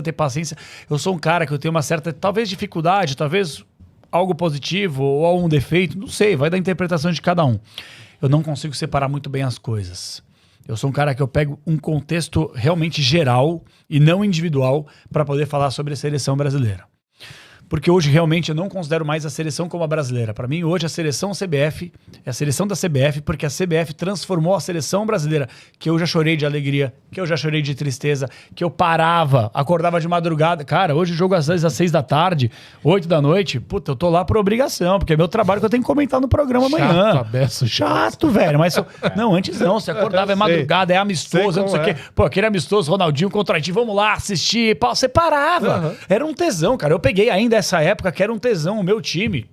ter paciência. Eu sou um cara que eu tenho uma certa, talvez, dificuldade, talvez algo positivo ou algum defeito, não sei, vai da interpretação de cada um. Eu não consigo separar muito bem as coisas. Eu sou um cara que eu pego um contexto realmente geral e não individual para poder falar sobre a seleção brasileira. Porque hoje realmente eu não considero mais a seleção como a brasileira. Para mim hoje a seleção CBF é a seleção da CBF, porque a CBF transformou a seleção brasileira, que eu já chorei de alegria, que eu já chorei de tristeza, que eu parava, acordava de madrugada. Cara, hoje o jogo às vezes às 6 da tarde, 8 da noite, puta, eu tô lá por obrigação, porque é meu trabalho que eu tenho que comentar no programa amanhã. Chato, velho. Mas não, antes não, você acordava, é madrugada, é amistoso, não sei o quê. Pô, aquele amistoso, Ronaldinho contra a gente, vamos lá assistir. Pô, você parava. Era um tesão, cara. Eu peguei ainda essa época que era um tesão, o meu time,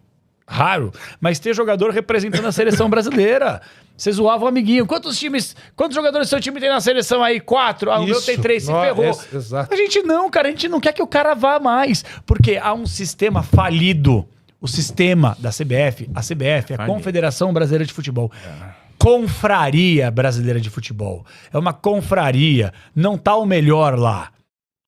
raro, mas ter jogador representando a seleção brasileira. Você zoava o amiguinho. Quantos jogadores seu time tem na seleção aí? 4. Ah, o meu tem 3, se ferrou. Exato. A gente não, cara, a gente não quer que o cara vá mais, porque há um sistema falido. O sistema da CBF, a CBF, a Confederação Brasileira de Futebol. Confraria Brasileira de Futebol. É uma confraria. Não tá o melhor lá.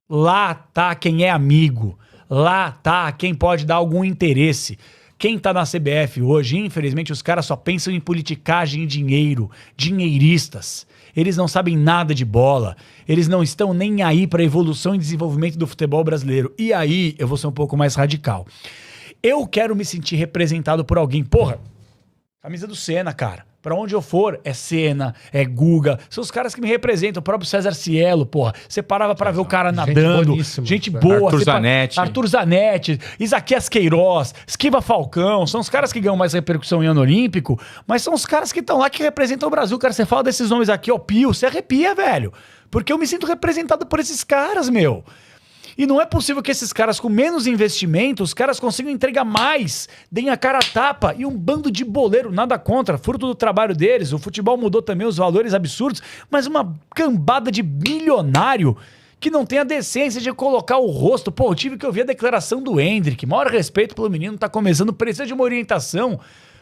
Lá tá quem é amigo. Lá tá quem pode dar algum interesse. Quem tá na CBF hoje, infelizmente, os caras só pensam em politicagem e dinheiro. Dinheiristas. Eles não sabem nada de bola. Eles não estão nem aí pra evolução e desenvolvimento do futebol brasileiro. E aí, eu vou ser um pouco mais radical. Eu quero me sentir representado por alguém. Porra, camisa do Senna, cara. Pra onde eu for, é Senna, é Guga. São os caras que me representam. O próprio César Cielo, porra. Você parava pra ver o cara nadando. Gente boa. Arthur Zanetti. Isaquias Queiroz. Esquiva Falcão. São os caras que ganham mais repercussão em ano olímpico. Mas são os caras que estão lá que representam o Brasil. Cara, você fala desses nomes aqui, ó, Pio. Você arrepia, velho. Porque eu me sinto representado por esses caras, meu. E não é possível que esses caras com menos investimento, os caras consigam entregar mais, deem a cara a tapa e um bando de boleiro, nada contra, fruto do trabalho deles. O futebol mudou também os valores absurdos, mas uma cambada de bilionário que não tem a decência de colocar o rosto. Pô, eu tive que ouvir a declaração do Hendrick, maior respeito pelo menino, tá começando, precisa de uma orientação.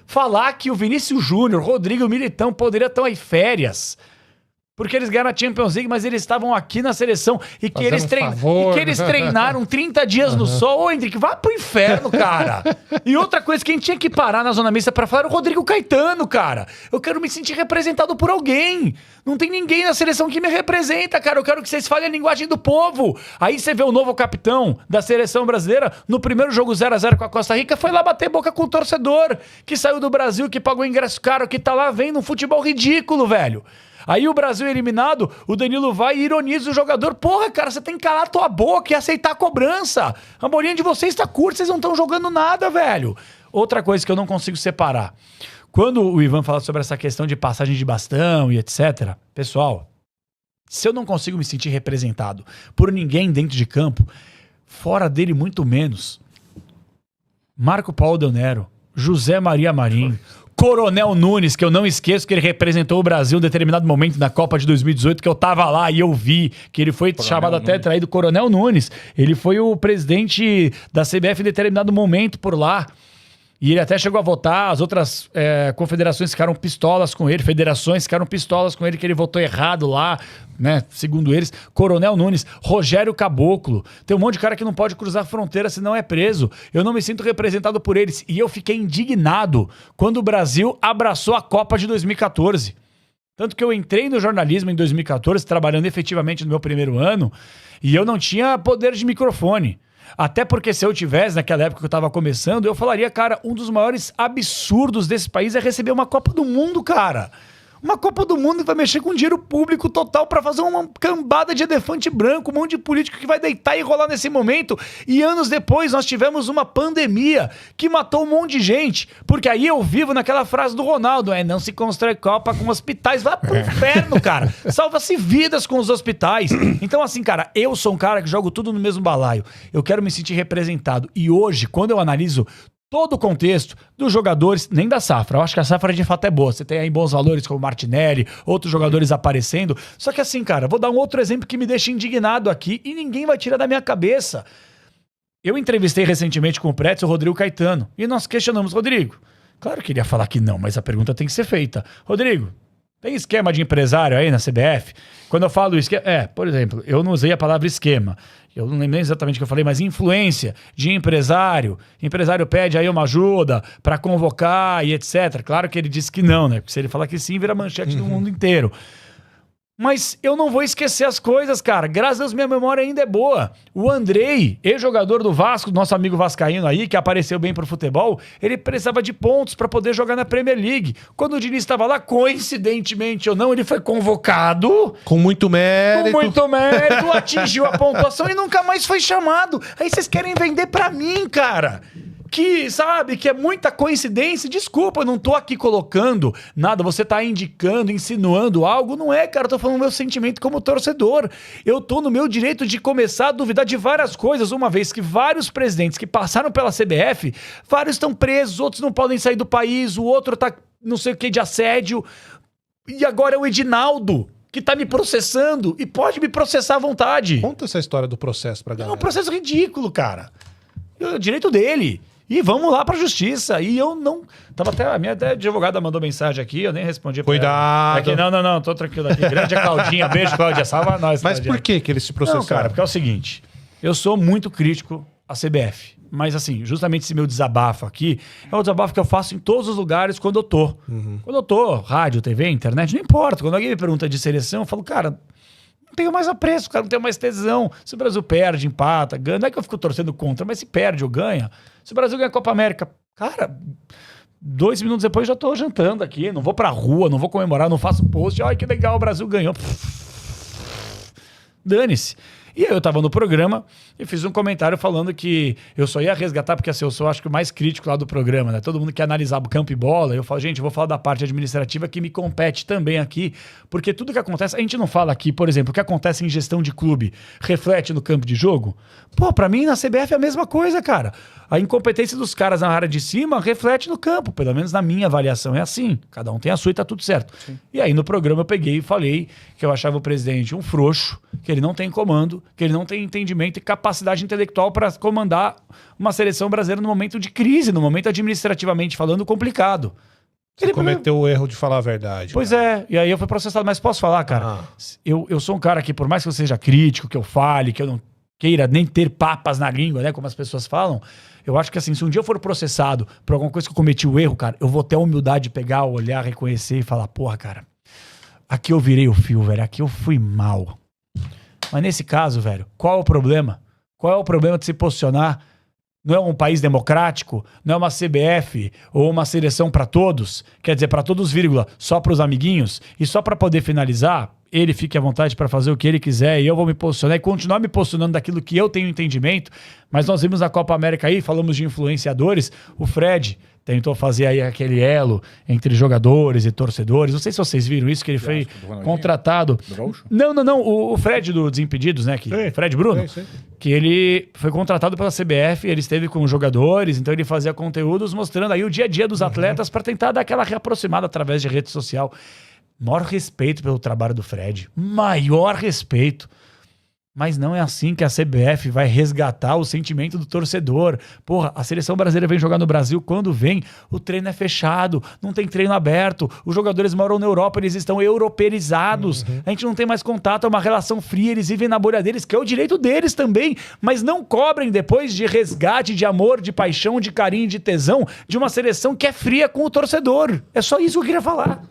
Falar que o Vinícius Júnior, Rodrigo Militão poderiam estar em férias. Porque eles ganharam a Champions League, mas eles estavam aqui na seleção e que, eles, treinaram 30 dias no sol. Ô, Hendrick, vá pro inferno, cara. E outra coisa, quem tinha que parar na zona mista pra falar era o Rodrigo Caetano, cara. Eu quero me sentir representado por alguém. Não tem ninguém na seleção que me representa, cara. Eu quero que vocês falem a linguagem do povo. Aí você vê o novo capitão da seleção brasileira, no primeiro jogo 0x0 com a Costa Rica, foi lá bater boca com o torcedor que saiu do Brasil, que pagou ingresso caro, que tá lá vendo um futebol ridículo, velho. Aí o Brasil é eliminado, o Danilo vai e ironiza o jogador. Porra, cara, você tem que calar a tua boca e aceitar a cobrança. A bolinha de vocês tá curta, vocês não estão jogando nada, velho. Outra coisa que eu não consigo separar. Quando o Ivan fala sobre essa questão de passagem de bastão e etc. Pessoal, se eu não consigo me sentir representado por ninguém dentro de campo, fora dele muito menos. Marco Paulo Del Nero, José Maria Marinho, Coronel Nunes, que eu não esqueço que ele representou o Brasil em determinado momento na Copa de 2018, que eu tava lá e eu vi que ele foi chamado até traído. Coronel Nunes, ele foi o presidente da CBF em determinado momento por lá. E ele até chegou a votar, as outras confederações ficaram pistolas com ele, federações ficaram pistolas com ele, que ele votou errado lá, né? Segundo eles. Coronel Nunes, Rogério Caboclo. Tem um monte de cara que não pode cruzar a fronteira senão é preso. Eu não me sinto representado por eles. E eu fiquei indignado quando o Brasil abraçou a Copa de 2014. Tanto que eu entrei no jornalismo em 2014, trabalhando efetivamente no meu primeiro ano, e eu não tinha poder de microfone. Até porque se eu tivesse, naquela época que eu tava começando, eu falaria, cara, um dos maiores absurdos desse país é receber uma Copa do Mundo, cara. Uma Copa do Mundo que vai mexer com dinheiro público total pra fazer uma cambada de elefante branco, um monte de político que vai deitar e rolar nesse momento. E anos depois nós tivemos uma pandemia que matou um monte de gente. Porque aí eu vivo naquela frase do Ronaldo, não se constrói Copa com hospitais. Vai pro inferno, cara. Salva-se vidas com os hospitais. Então assim, cara, eu sou um cara que jogo tudo no mesmo balaio. Eu quero me sentir representado. E hoje, quando eu analiso todo o contexto dos jogadores, nem da safra. Eu acho que a safra de fato é boa. Você tem aí bons valores como Martinelli, outros jogadores aparecendo. Só que assim, cara, vou dar um outro exemplo que me deixa indignado aqui e ninguém vai tirar da minha cabeça. Eu entrevistei recentemente com o Pretzel o Rodrigo Caetano e nós questionamos, Rodrigo, claro que ele ia falar que não, mas a pergunta tem que ser feita. Rodrigo, Tem esquema de empresário aí na CBF? Quando eu falo esquema... por exemplo, eu não usei a palavra esquema. Eu não lembro exatamente o que eu falei, mas influência de empresário. Empresário pede aí uma ajuda para convocar e etc. Claro que ele disse que não, né? Porque se ele falar que sim, vira manchete do mundo inteiro. Mas eu não vou esquecer as coisas, cara. Graças a Deus, minha memória ainda é boa. O Andrei, ex-jogador do Vasco, nosso amigo vascaíno aí, que apareceu bem pro futebol, ele precisava de pontos para poder jogar na Premier League. Quando o Diniz estava lá, coincidentemente ou não, ele foi convocado. Com muito mérito. Com muito mérito, atingiu a pontuação e nunca mais foi chamado. Aí vocês querem vender pra mim, cara. Que, sabe, que é muita coincidência. Desculpa, eu não tô aqui colocando nada, você tá indicando, insinuando algo. Não é, cara, eu tô falando o meu sentimento como torcedor. Eu tô no meu direito de começar a duvidar de várias coisas, uma vez que vários presidentes que passaram pela CBF, vários estão presos, outros não podem sair do país, o outro tá não sei o que de assédio. E agora é o Edinaldo que tá me processando e pode me processar à vontade. Conta essa história do processo pra galera. É um processo ridículo, cara. É o direito dele. E vamos lá pra justiça. E eu não... A minha advogada mandou mensagem aqui, eu nem respondi pra Cuidado. ela. Não, tô tranquilo aqui. Grande a Claudinha, beijo, Cláudia, salva nós. Mas Claudinha. por que eles se processaram? Não, cara, porque é o seguinte, eu sou muito crítico à CBF. Mas assim, justamente esse meu desabafo aqui é o desabafo que eu faço em todos os lugares quando eu tô. Quando eu tô, rádio, TV, internet, não importa. Quando alguém me pergunta de seleção, eu falo, cara... Não tenho mais apreço, cara, não tenho mais tesão. Se o Brasil perde, empata, ganha, não é que eu fico torcendo contra, mas se perde ou ganha. Se o Brasil ganha a Copa América, cara, 2 minutos depois já tô jantando aqui, não vou pra rua, não vou comemorar, não faço post, ai que legal, o Brasil ganhou. Dane-se. E aí eu tava no programa e fiz um comentário falando que eu só ia resgatar, porque assim, eu sou acho que o mais crítico lá do programa, né? Todo mundo quer analisar o campo e bola. Eu falo, gente, eu vou falar da parte administrativa que me compete também aqui, porque tudo que acontece, a gente não fala aqui, por exemplo, o que acontece em gestão de clube reflete no campo de jogo? Pô, pra mim na CBF é a mesma coisa, cara. A incompetência dos caras na área de cima reflete no campo, pelo menos na minha avaliação é assim. Cada um tem a sua e tá tudo certo. Sim. E aí no programa eu peguei e falei que eu achava o presidente um frouxo, que ele não tem comando, que ele não tem entendimento e capacidade intelectual para comandar uma seleção brasileira no momento de crise, no momento administrativamente falando complicado. Ele cometeu o erro de falar a verdade. Pois é, e aí eu fui processado, mas posso falar, cara? Eu sou um cara que, por mais que eu seja crítico, que eu fale, que eu não queira nem ter papas na língua, né, como as pessoas falam, eu acho que assim, se um dia eu for processado por alguma coisa que eu cometi o erro, cara, eu vou ter a humildade de pegar, olhar, reconhecer e falar, porra, cara, aqui eu virei o fio, velho, aqui eu fui mal. Mas nesse caso, velho, qual é o problema? Qual é o problema de se posicionar? Não é um país democrático? Não é uma CBF ou uma seleção para todos? Quer dizer, para todos, vírgula, só para os amiguinhos? E só para poder finalizar, ele fique à vontade para fazer o que ele quiser e eu vou me posicionar e continuar me posicionando daquilo que eu tenho entendimento. Mas nós vimos na Copa América aí, falamos de influenciadores, o Fred tentou fazer aí aquele elo entre jogadores e torcedores. Não sei se vocês viram isso, que ele foi contratado. Não. O Fred do Desimpedidos, né? Fred Bruno. Sim. Que ele foi contratado pela CBF, ele esteve com os jogadores, então ele fazia conteúdos mostrando aí o dia a dia dos atletas para tentar dar aquela reaproximada através de rede social. Maior respeito pelo trabalho do Fred. Maior respeito. Mas não é assim que a CBF vai resgatar o sentimento do torcedor. Porra, a seleção brasileira vem jogar no Brasil. Quando vem, o treino é fechado, não tem treino aberto. Os jogadores moram na Europa, eles estão europeizados. A gente não tem mais contato, é uma relação fria. Eles vivem na bolha deles, que é o direito deles também. Mas não cobrem depois de resgate, de amor, de paixão, de carinho, de tesão, de uma seleção que é fria com o torcedor. É só isso que eu queria falar.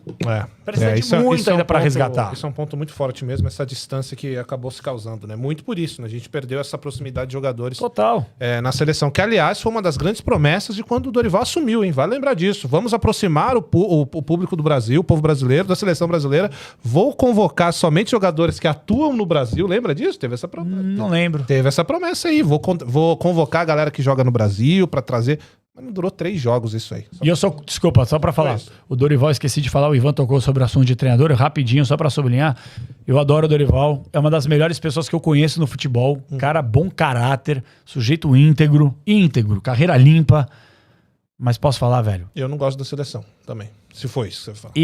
Precisa de muito ainda para resgatar. Isso é um ponto muito forte mesmo, essa distância que acabou se causando, né? Muito por isso, né? A gente perdeu essa proximidade de jogadores. Total. Na seleção, que aliás foi uma das grandes promessas de quando o Dorival assumiu, hein? Vale lembrar disso. Vamos aproximar o público do Brasil, o povo brasileiro, da seleção brasileira. Vou convocar somente jogadores que atuam no Brasil. Lembra disso? Teve essa promessa. Não lembro. Teve essa promessa aí. Vou convocar a galera que joga no Brasil para trazer... Mas não durou 3 jogos isso aí. Desculpa, só pra falar. O Dorival, esqueci de falar, o Ivan tocou sobre o assunto de treinador, rapidinho, só pra sublinhar. Eu adoro o Dorival, é uma das melhores pessoas que eu conheço no futebol. Cara, bom caráter, sujeito íntegro, carreira limpa. Mas posso falar, velho? Eu não gosto da seleção também, se foi isso que você fala.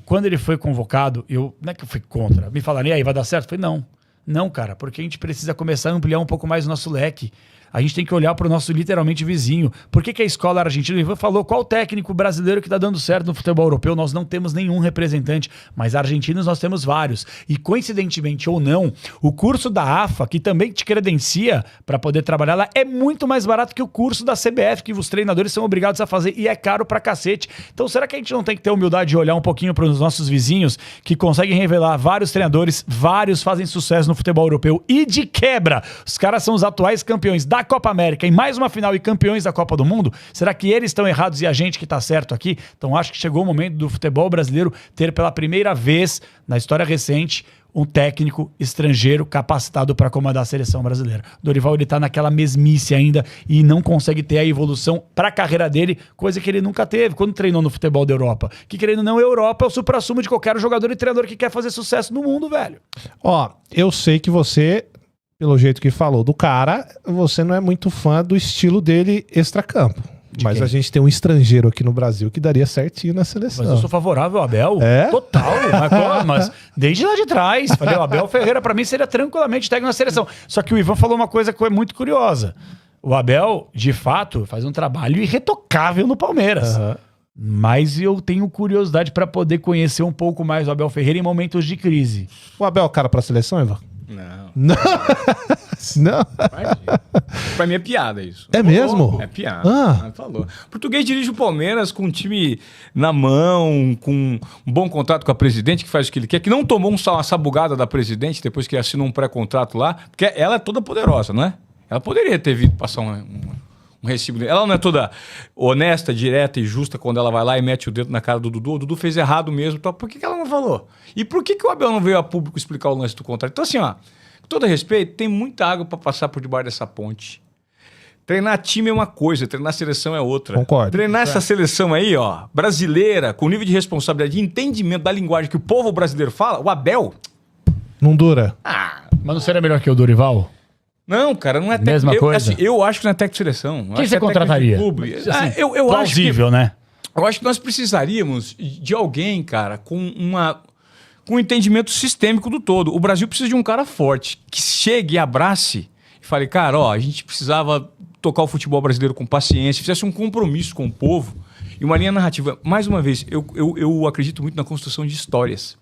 Quando ele foi convocado, não é que eu fui contra. Me falaram, e aí, vai dar certo? Eu falei, não, cara, porque a gente precisa começar a ampliar um pouco mais o nosso leque. A gente tem que olhar para o nosso literalmente vizinho. Por que a escola argentina, o Ivan falou, qual técnico brasileiro que está dando certo no futebol europeu? Nós não temos nenhum representante, mas argentinos nós temos vários. E coincidentemente ou não, o curso da AFA, que também te credencia para poder trabalhar lá, é muito mais barato que o curso da CBF, que os treinadores são obrigados a fazer, e é caro pra cacete. Então será que a gente não tem que ter humildade de olhar um pouquinho para os nossos vizinhos, que conseguem revelar vários treinadores, vários fazem sucesso no futebol europeu, e de quebra, os caras são os atuais campeões da Copa América, em mais uma final e campeões da Copa do Mundo? Será que eles estão errados e a gente que tá certo aqui? Então acho que chegou o momento do futebol brasileiro ter pela primeira vez na história recente um técnico estrangeiro capacitado para comandar a seleção brasileira. Dorival, ele tá naquela mesmice ainda e não consegue ter a evolução para a carreira dele, coisa que ele nunca teve quando treinou no futebol da Europa. Que querendo ou não, a Europa é o suprassumo de qualquer jogador e treinador que quer fazer sucesso no mundo, velho. Ó, eu sei que você, pelo jeito que falou do cara, você não é muito fã do estilo dele extracampo. Mas quem? a gente tem um estrangeiro aqui no Brasil que daria certinho na seleção. Mas eu sou favorável ao Abel. É? Total. Mas desde lá de trás. Falei, o Abel Ferreira pra mim seria tranquilamente técnico na seleção. Só que o Ivan falou uma coisa que é muito curiosa. O Abel, de fato, faz um trabalho irretocável no Palmeiras. Uhum. Mas eu tenho curiosidade pra poder conhecer um pouco mais o Abel Ferreira em momentos de crise. O Abel é o cara pra seleção, Ivan? Não. Não. Não. Pra mim é piada isso. É mesmo? É piada. Falou. O português dirige o Palmeiras com um time na mão, com um bom contrato com a presidente, que faz o que ele quer, que não tomou uma sabugada da presidente depois que assinou um pré-contrato lá, porque ela é toda poderosa, não é? Ela poderia ter vindo passar um recibo. Ela não é toda honesta, direta e justa quando ela vai lá e mete o dedo na cara do Dudu. O Dudu fez errado mesmo. Então, por que ela não falou? E por que o Abel não veio a público explicar o lance do contrato? Então, assim, ó, com todo respeito, tem muita água para passar por debaixo dessa ponte. Treinar time é uma coisa, treinar seleção é outra. Concordo. Treinar essa seleção aí, ó, brasileira, com nível de responsabilidade, de entendimento da linguagem que o povo brasileiro fala, o Abel... Não dura. Mas não seria melhor que o Dorival? Não, cara, não é técnico. Mesma coisa? Eu acho que não é técnico de seleção. Quem você contrataria? Eu Plausível, né? Eu acho que nós precisaríamos de alguém, cara, com um entendimento sistêmico do todo. O Brasil precisa de um cara forte, que chegue e abrace e fale, cara, ó, a gente precisava tocar o futebol brasileiro com paciência, fizesse um compromisso com o povo e uma linha narrativa. Mais uma vez, eu acredito muito na construção de histórias.